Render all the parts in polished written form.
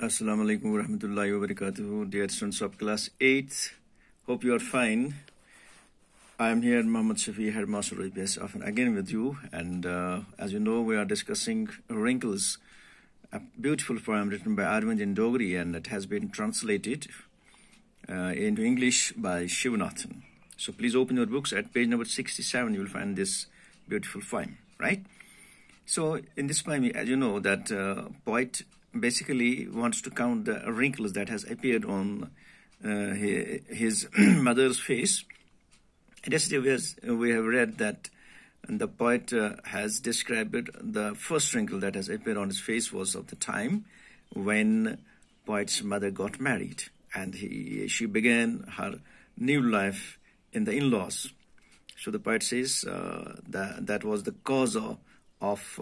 Assalamu alaikum wa rahmatullahi wa barakatuhu. Dear students of class 8th, hope you are fine. I am here, Muhammad Shafi, headmaster of EPS, often again with you. And as you know, we are discussing Wrinkles, a beautiful poem written by Arvind in Dogri, and it has been translated into English by Shivanathan. So please open your books at page number 67. You will find this beautiful poem, right? So in this poem, as you know, that poet basically wants to count the wrinkles that has appeared on his mother's face. Yesterday we have read that the poet has described the first wrinkle that has appeared on his face was of the time when poet's mother got married, and she began her new life in the in-laws. So the poet says that was the cause of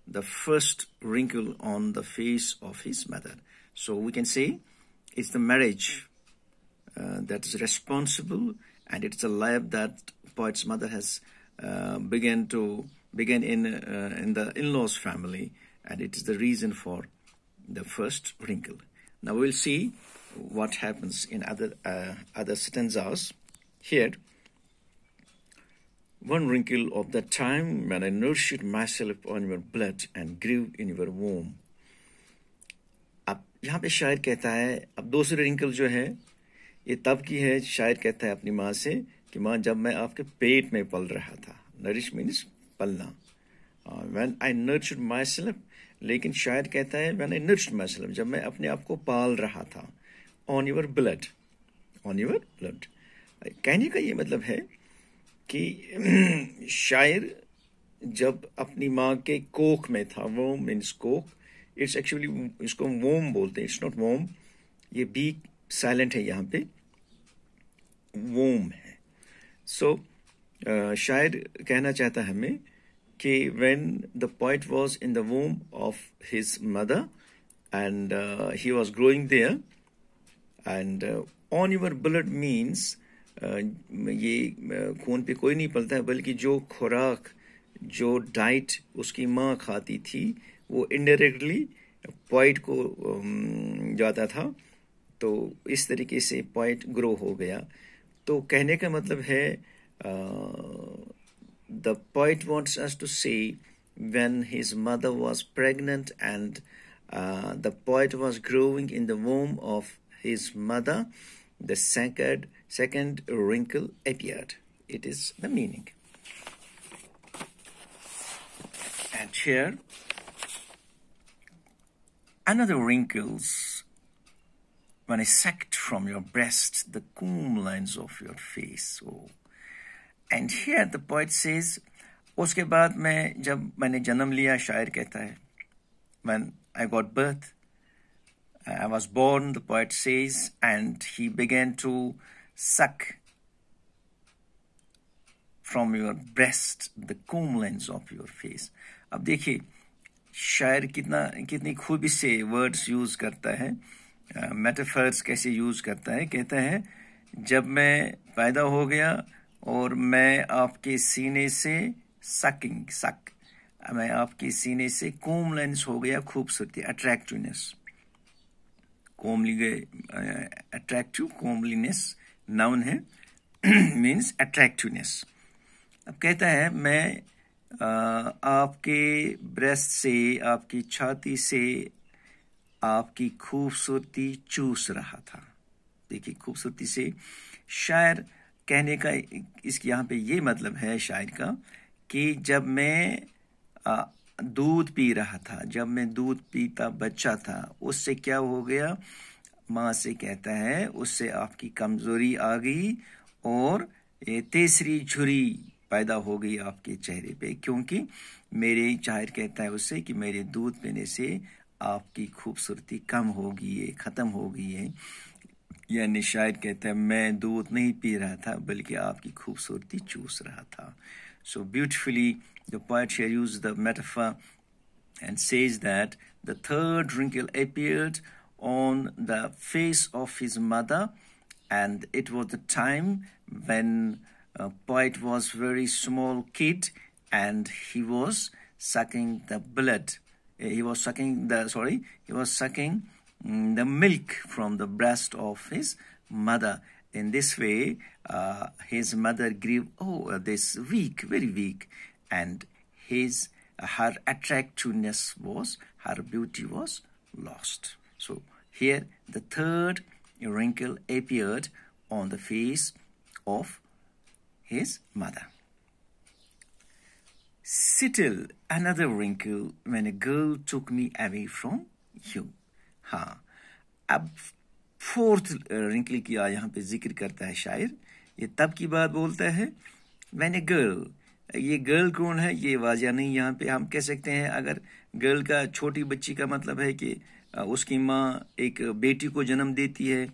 the first wrinkle on the face of his mother. So we can say it's the marriage that is responsible, and it's a life that poet's mother has began in the in-laws family, and it is the reason for the first wrinkle. Now we'll see what happens in other stanzas. Here, one wrinkle of the time when I nourished myself on your blood and grew in your womb. अब यहाँ पे शायर कहता है, अब दूसरी wrinkle जो है ये तब की है. शायर कहता है अपनी माँ से कि माँ, जब मैं आपके पेट में पल रहा था. नरिश मीन्स पलना. When I nurtured myself, लेकिन शायर कहता है when I nurtured myself, जब मैं अपने आप को पाल रहा था. On your blood. कहने का ये मतलब है कि शायर जब अपनी माँ के कोख में था, वोम मीन्स कोख, इट्स एक्चुअली इसको वोम बोलते हैं, इट्स नॉट वोम, ये बी साइलेंट है यहाँ पे, वोम है. सो शायर कहना चाहता है हमें कि when the poet was in the womb of his mother and he was growing there, and on your blood means ये खून पे कोई नहीं पलता है, बल्कि जो खुराक, जो डाइट उसकी माँ खाती थी वो इनडायरेक्टली पोइट को जाता था. तो इस तरीके से पोइट ग्रो हो गया. तो कहने का मतलब है the poet wants us to say when his mother was pregnant and the poet was growing in the womb of his mother, the second wrinkle appeared. It is the meaning. And here, another wrinkles when I sucked from your breast the comb lines of your face. Oh. And here the poet says, उसके बाद जब मैंने जन्म लिया, शायर कहता है, when I got birth, I was born, the poet says, and he began to suck from your breast the comb lines of your face. अब देखिए शायर कितनी खूबी से वर्ड्स यूज करता है, मेटाफर्स कैसे यूज करता है. कहता है जब मैं पैदा हो गया और मैं आपके सीने से मैं आपके सीने से comb lines हो गया खूबसूरती, अट्रैक्टिवनेस. attractive, comeliness noun है, means attractiveness. अब कहता है मैं आपके ब्रेस्ट से, आपकी छाती से आपकी खूबसूरती चूस रहा था. देखिए खूबसूरती से शायर कहने का इसके यहाँ पे ये मतलब है शायर का कि जब मैं दूध पी रहा था, जब मैं दूध पीता बच्चा था, उससे क्या हो गया, माँ से कहता है उससे आपकी कमजोरी आ गई और ये तीसरी झुर्री पैदा हो गई आपके चेहरे पे, क्योंकि मेरे शायर कहता है उससे कि मेरे दूध पीने से आपकी खूबसूरती कम हो गई है, खत्म हो गई है. यानी शायर कहता है मैं दूध नहीं पी रहा था बल्कि आपकी खूबसूरती चूस रहा था. So beautifully the poet here used the metaphor and says that the third wrinkle appeared on the face of his mother, and it was the time when poet was very small kid and he was sucking the blood. He was sucking the milk from the breast of his mother. In this way, his mother grew this weak, very weak, and her attractiveness her beauty was lost. So here the third wrinkle appeared on the face of his mother. Still another wrinkle when a girl took me away from you. हाँ, अब fourth wrinkle की यहाँ पे जिक्र करता है शायर. ये तब की बात बोलता है when a girl. ये गर्ल कौन है ये वाजिया नहीं. यहाँ पे हम कह सकते हैं अगर गर्ल का छोटी बच्ची का मतलब है कि उसकी माँ एक बेटी को जन्म देती है.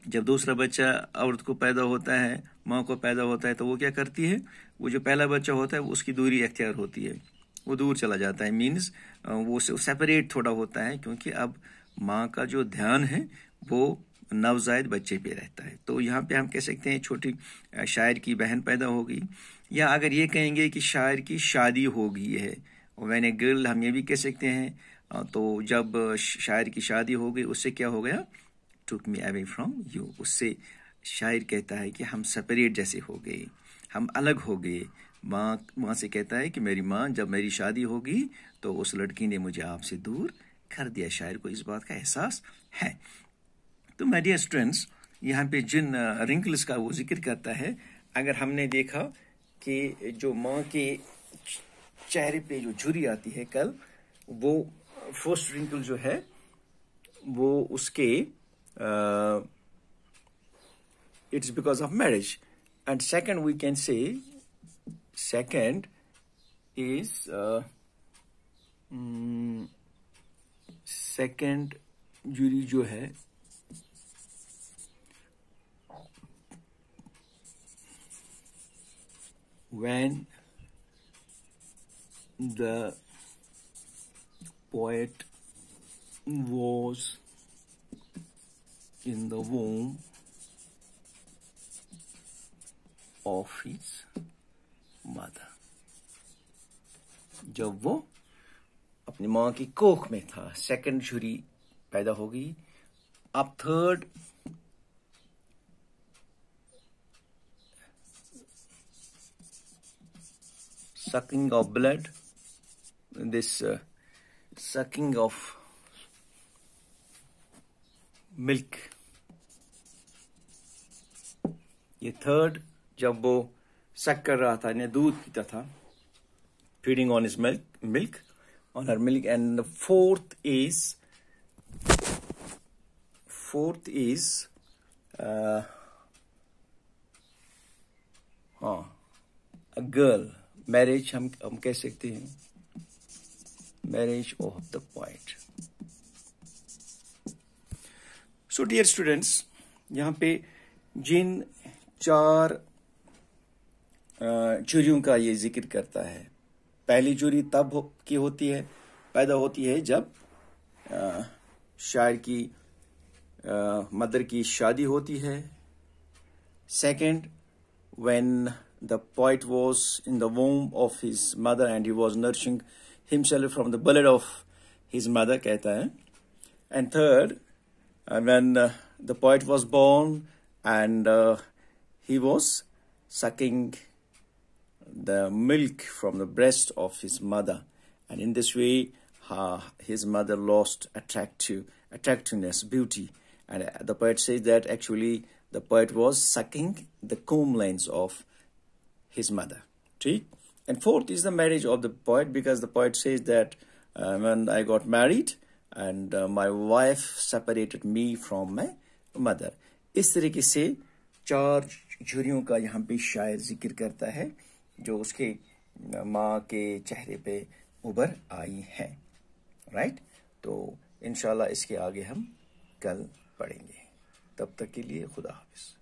जब दूसरा बच्चा औरत को पैदा होता है, माँ को पैदा होता है, तो वो क्या करती है, वो जो पहला बच्चा होता है उसकी दूरी अख्तियार होती है, वो दूर चला जाता है. मीन्स वो सेपरेट थोड़ा होता है क्योंकि अब माँ का जो ध्यान है वो नवजायद बच्चे पे रहता है. तो यहाँ पे हम कह सकते हैं छोटी शायर की बहन पैदा हो गई, या अगर ये कहेंगे कि शायर की शादी हो गई है. व्हेन ए गर्ल हम ये भी कह सकते हैं. तो जब शायर की शादी हो गई उससे क्या हो गया, took me away from you. उससे शायर कहता है कि हम सेपरेट जैसे हो गए, हम अलग हो गए. माँ से कहता है कि मेरी माँ जब मेरी शादी होगी तो उस लड़की ने मुझे आपसे दूर कर दिया. शायर को इस बात का एहसास है. तो माय डियर स्टूडेंट्स, यहाँ पे जिन रिंकल्स का वो जिक्र करता है, अगर हमने देखा कि जो माँ के चेहरे पे जो झुर्री आती है कल, वो फर्स्ट रिंकल जो है वो उसके it's because of marriage. And second, we can say, second is second जुरी जो है when the poet was in the womb of his mother. जब वो अपनी माँ की कोख में था, सेकंड झुर्री पैदा हो गई. अब third sucking of blood, this sucking of milk. ये थर्ड जब वो सक कर रहा था, यानी दूध पीता था, feeding on his milk on her milk. And the fourth is a girl, marriage हम कह सकते हैं, marriage of the poet. So dear students, यहाँ पे जिन चार जुरियों का ये जिक्र करता है. पहली जुरी तब की होती है, पैदा होती है जब शायर की मदर की शादी होती है. Second, when the poet was in the womb of his mother and he was nourishing himself from the blood of his mother, कहता है. And third, when the poet was born and he was sucking the milk from the breast of his mother, and in this way his mother lost attractiveness, beauty. And the poet says that actually the poet was sucking the comb lines of his mother. See? And fourth is the marriage of the poet, because the poet says that when I got married and my wife separated me from my mother. इस तरीके से चार झुर्रियों का यहाँ पे शायर जिक्र करता है जो उसके माँ के चेहरे पे उभर आई हैं. राइट? तो इंशाल्लाह इसके आगे हम कल पढ़ेंगे. तब तक के लिए खुदा हाफिज.